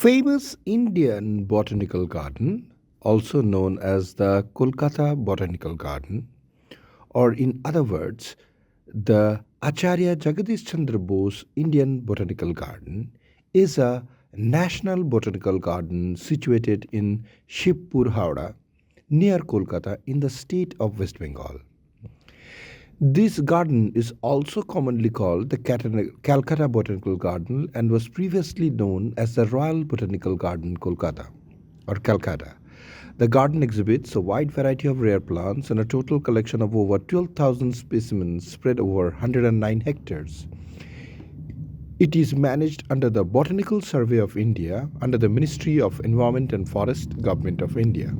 Famous Indian botanical garden, also known as the Kolkata Botanical Garden, or in other words, the Acharya Jagadish Chandra Bose Indian Botanical Garden, is a national botanical garden situated in Shibpur, Howrah, near Kolkata in the state of West Bengal. This garden is also commonly called the Calcutta Botanical Garden and was previously known as the Royal Botanical Garden, Kolkata or Calcutta. The garden exhibits a wide variety of rare plants and a total collection of over 12,000 specimens spread over 109 hectares. It is managed under the Botanical Survey of India under the Ministry of Environment and Forest, Government of India.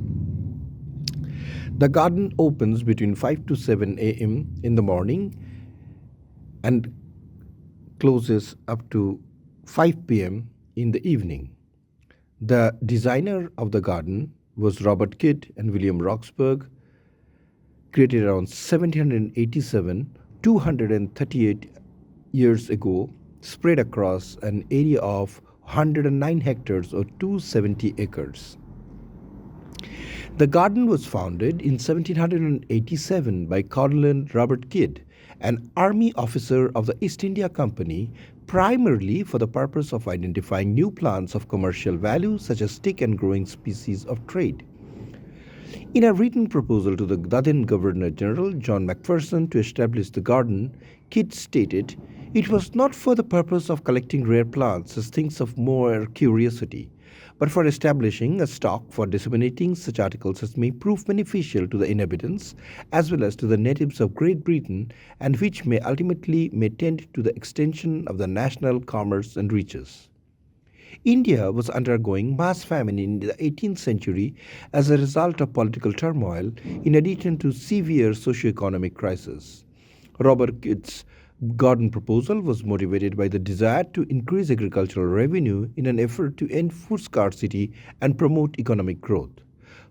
The garden opens between 5 to 7 a.m. in the morning and closes up to 5 p.m. in the evening. The designer of the garden was Robert Kidd and William Roxburgh, created around 1787, 238 years ago, spread across an area of 109 hectares or 270 acres. The garden was founded in 1787 by Colonel Robert Kidd, an army officer of the East India Company, primarily for the purpose of identifying new plants of commercial value such as stick and growing species of trade. In a written proposal to the then Governor General John Macpherson to establish the garden, Kidd stated, "It was not for the purpose of collecting rare plants as things of more curiosity, but for establishing a stock for disseminating such articles as may prove beneficial to the inhabitants as well as to the natives of Great Britain and which may ultimately may tend to the extension of the national commerce and riches." India was undergoing mass famine in the 18th century as a result of political turmoil, in addition to severe socio-economic crisis. Robert Kidd's garden proposal was motivated by the desire to increase agricultural revenue in an effort to end food scarcity and promote economic growth.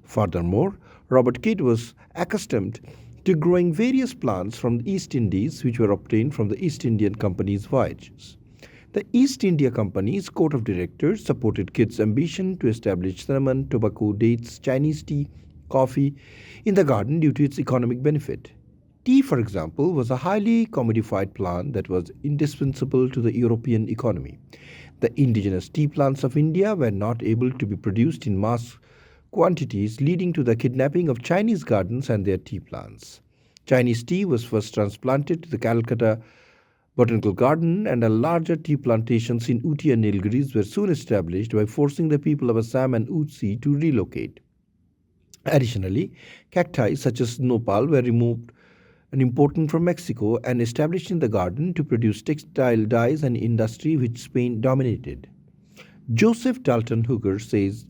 Furthermore, Robert Kidd was accustomed to growing various plants from the East Indies which were obtained from the East Indian Company's voyages. The East India Company's Court of Directors supported Kidd's ambition to establish cinnamon, tobacco, dates, Chinese tea, coffee in the garden due to its economic benefit. Tea, for example, was a highly commodified plant that was indispensable to the European economy. The indigenous tea plants of India were not able to be produced in mass quantities, leading to the kidnapping of Chinese gardens and their tea plants. Chinese tea was first transplanted to the Calcutta Botanical Garden, and a larger tea plantations in Ooty and Nilgiris were soon established by forcing the people of Assam and Utsi to relocate. Additionally, cacti such as nopal were removed and imported from Mexico and established in the garden to produce textile dyes, an industry which Spain dominated. Joseph Dalton Hooker says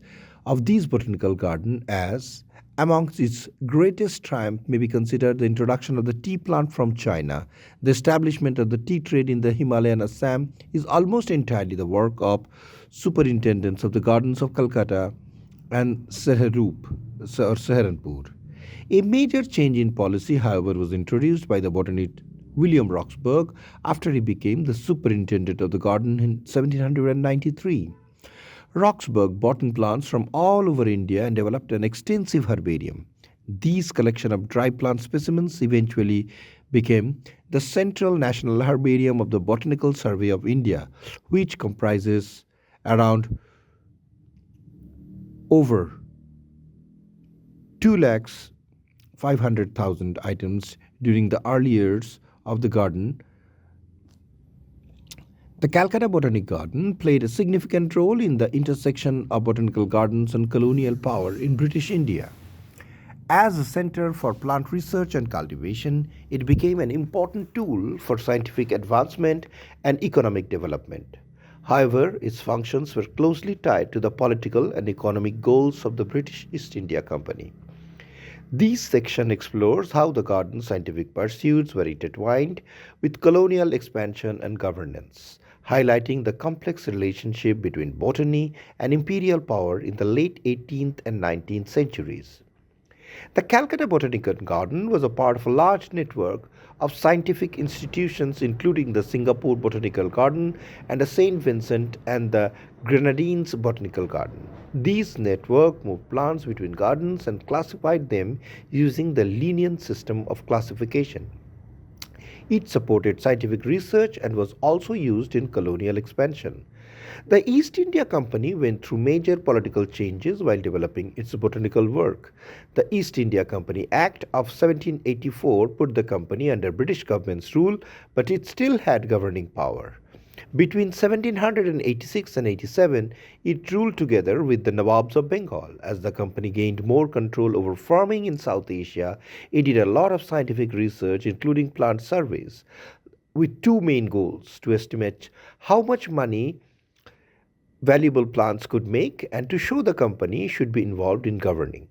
of these botanical gardens as amongst its greatest triumph may be considered the introduction of the tea plant from China. The establishment of the tea trade in the Himalayan Assam is almost entirely the work of superintendents of the gardens of Calcutta and Saharanpur. A major change in policy, however, was introduced by the botanist William Roxburgh after he became the superintendent of the garden in 1793. Roxburgh bought in plants from all over India and developed an extensive herbarium. These collection of dry plant specimens eventually became the Central National Herbarium of the Botanical Survey of India, which comprises around over 2 lakhs 500,000 items during the early years of the garden. The Calcutta Botanic Garden played a significant role in the intersection of botanical gardens and colonial power in British India. As a center for plant research and cultivation, it became an important tool for scientific advancement and economic development. However, its functions were closely tied to the political and economic goals of the British East India Company. This section explores how the garden's scientific pursuits were intertwined with colonial expansion and governance, highlighting the complex relationship between botany and imperial power in the late 18th and 19th centuries. The Calcutta Botanical Garden was a part of a large network of scientific institutions, including the Singapore Botanical Garden and the St. Vincent and the Grenadines Botanical Garden. These network moved plants between gardens and classified them using the Linnean system of classification. It supported scientific research and was also used in colonial expansion. The East India Company went through major political changes while developing its botanical work. The East India Company Act of 1784 put the company under British government's rule, but it still had governing power. Between 1786 and 87, it ruled together with the Nawabs of Bengal. As the company gained more control over farming in South Asia, it did a lot of scientific research, including plant surveys, with two main goals: to estimate how much money valuable plants could make, and to show the company should be involved in governing.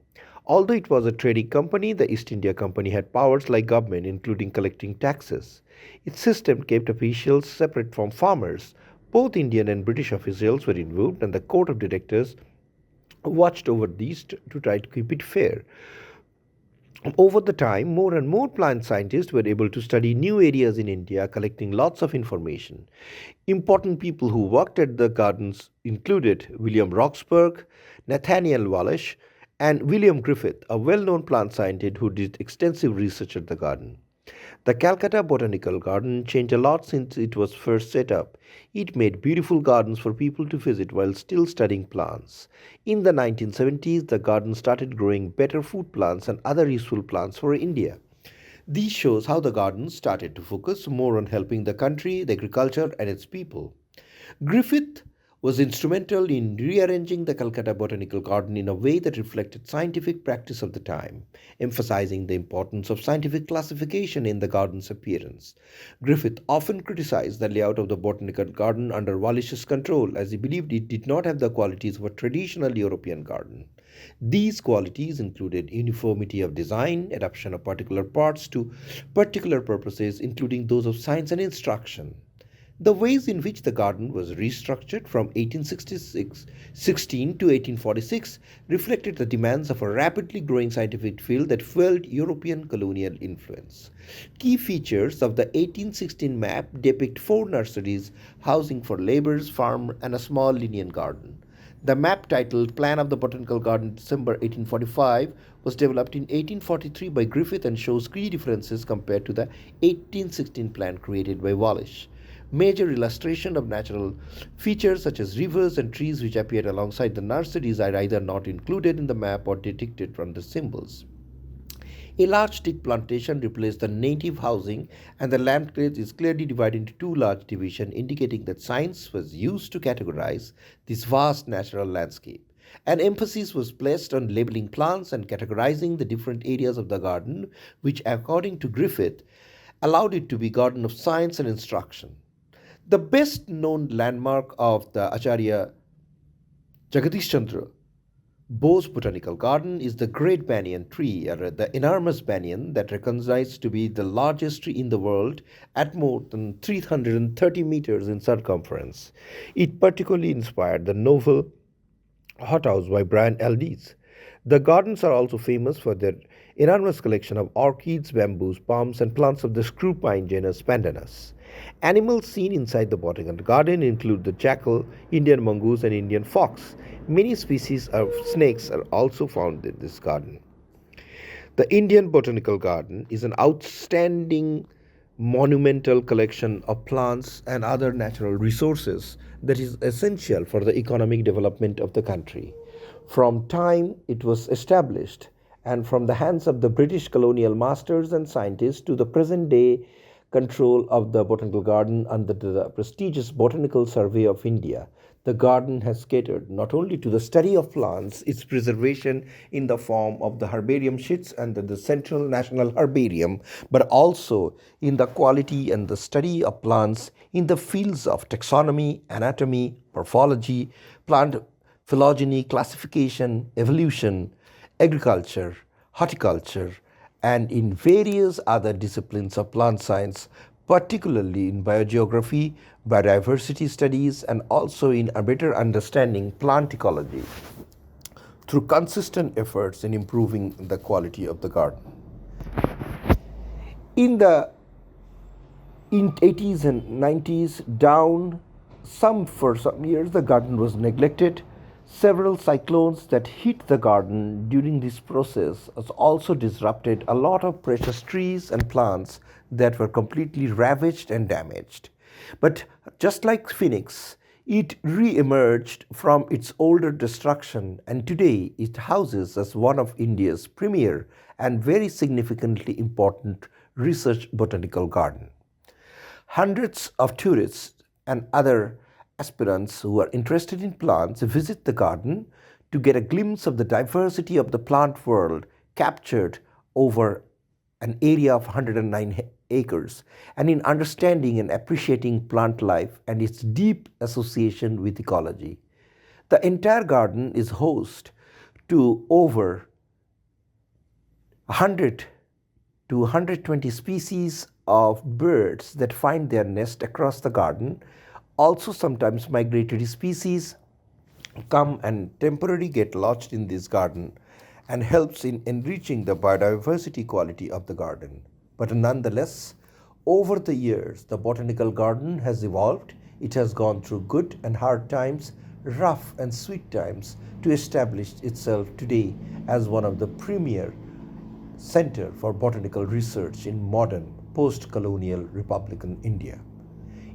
Although it was a trading company, the East India Company had powers like government, including collecting taxes. Its system kept officials separate from farmers. Both Indian and British officials were involved, and the court of directors watched over these to try to keep it fair. Over the time, more and more plant scientists were able to study new areas in India, collecting lots of information. Important people who worked at the gardens included William Roxburgh, Nathaniel Wallis, and William Griffith, a well known plant scientist who did extensive research at the garden. The Calcutta Botanical Garden changed a lot since it was first set up. It made beautiful gardens for people to visit while still studying plants. In the 1970s, the garden started growing better food plants and other useful plants for India. This shows how the garden started to focus more on helping the country, the agriculture, and its people. Griffith was instrumental in rearranging the Calcutta Botanical Garden in a way that reflected scientific practice of the time, emphasizing the importance of scientific classification in the garden's appearance. Griffith often criticized the layout of the botanical garden under Wallis's control, as he believed it did not have the qualities of a traditional European garden. These qualities included uniformity of design, adaptation of particular parts to particular purposes, including those of science and instruction. The ways in which the garden was restructured from 1816 to 1846 reflected the demands of a rapidly growing scientific field that fueled European colonial influence. Key features of the 1816 map depict four nurseries, housing for laborers, farm, and a small Linnean garden. The map, titled Plan of the Botanical Garden, December 1845, was developed in 1843 by Griffith and shows key differences compared to the 1816 plan created by Wallis. Major illustration of natural features such as rivers and trees which appear alongside the nurseries are either not included in the map or depicted from the symbols. A large teak plantation replaced the native housing, and the landscape is clearly divided into two large divisions, indicating that science was used to categorize this vast natural landscape. An emphasis was placed on labeling plants and categorizing the different areas of the garden, which, according to Griffith, allowed it to be a garden of science and instruction. The best known landmark of the Acharya Jagadish Chandra Bose Botanical Garden is the Great Banyan Tree, the enormous banyan that recognized to be the largest tree in the world at more than 330 meters in circumference. It particularly inspired the novel Hothouse by Brian Aldiss. The gardens are also famous for their enormous collection of orchids, bamboos, palms, and plants of the screw pine genus Pandanus. Animals seen inside the botanical garden include the jackal, Indian mongoose, and Indian fox. Many species of snakes are also found in this garden. The Indian Botanical Garden is an outstanding monumental collection of plants and other natural resources that is essential for the economic development of the country. From time it was established and from the hands of the British colonial masters and scientists to the present day control of the botanical garden under the prestigious Botanical Survey of India, the garden has catered not only to the study of plants, its preservation in the form of the herbarium sheets and the Central National Herbarium, but also in the quality and the study of plants in the fields of taxonomy, anatomy, morphology, plant phylogeny, classification, evolution, agriculture, horticulture, and in various other disciplines of plant science, particularly in biogeography, biodiversity studies, and also in a better understanding plant ecology. through consistent efforts in improving the quality of the garden. In the 80s and 90s, for some years, the garden was neglected. Several cyclones that hit the garden during this process has also disrupted a lot of precious trees and plants that were completely ravaged and damaged. But just like Phoenix, it re-emerged from its older destruction, and today it houses as one of India's premier and very significantly important research botanical garden. Hundreds of tourists and other aspirants who are interested in plants visit the garden to get a glimpse of the diversity of the plant world captured over an area of 109 acres, and in understanding and appreciating plant life and its deep association with ecology. The entire garden is host to over 100 to 120 species of birds that find their nest across the garden. Also, sometimes migratory species come and temporarily get lodged in this garden and helps in enriching the biodiversity quality of the garden. But nonetheless, over the years, the botanical garden has evolved. It has gone through good and hard times, rough and sweet times, to establish itself today as one of the premier center for botanical research in modern post-colonial Republican India.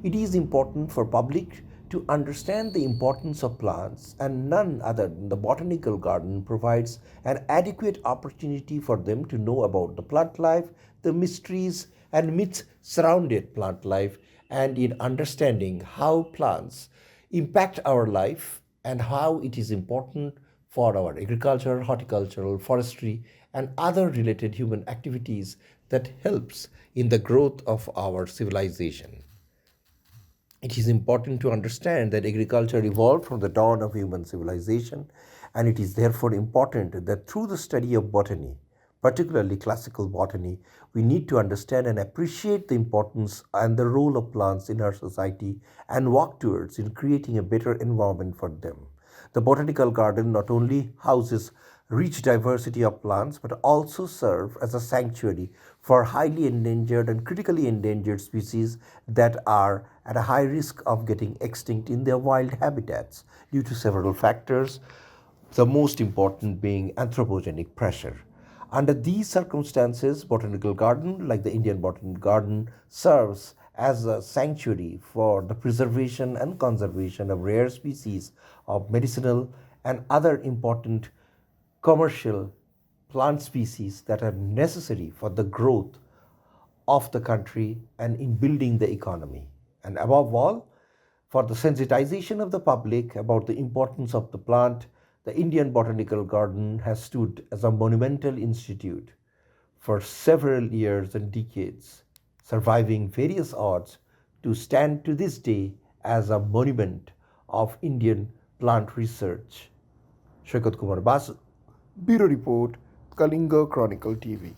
It is important for public to understand the importance of plants, and none other than the botanical garden provides an adequate opportunity for them to know about the plant life, the mysteries and myths surrounding plant life, and in understanding how plants impact our life and how it is important for our agriculture, horticultural, forestry, and other related human activities that helps in the growth of our civilization. It is important to understand that agriculture evolved from the dawn of human civilization, and it is therefore important that through the study of botany, particularly classical botany, we need to understand and appreciate the importance and the role of plants in our society and work towards in creating a better environment for them. The botanical garden not only houses rich diversity of plants but also serve as a sanctuary for highly endangered and critically endangered species that are at a high risk of getting extinct in their wild habitats due to several factors, the most important being anthropogenic pressure. Under these circumstances, botanical garden, like the Indian Botanic Garden, serves as a sanctuary for the preservation and conservation of rare species of medicinal and other important commercial plant species that are necessary for the growth of the country and in building the economy. And above all, for the sensitization of the public about the importance of the plant, the Indian Botanical Garden has stood as a monumental institute for several years and decades, surviving various odds to stand to this day as a monument of Indian plant research. Shaikat Kumar Basu, Bureau Report, Kalinga Chronicle TV.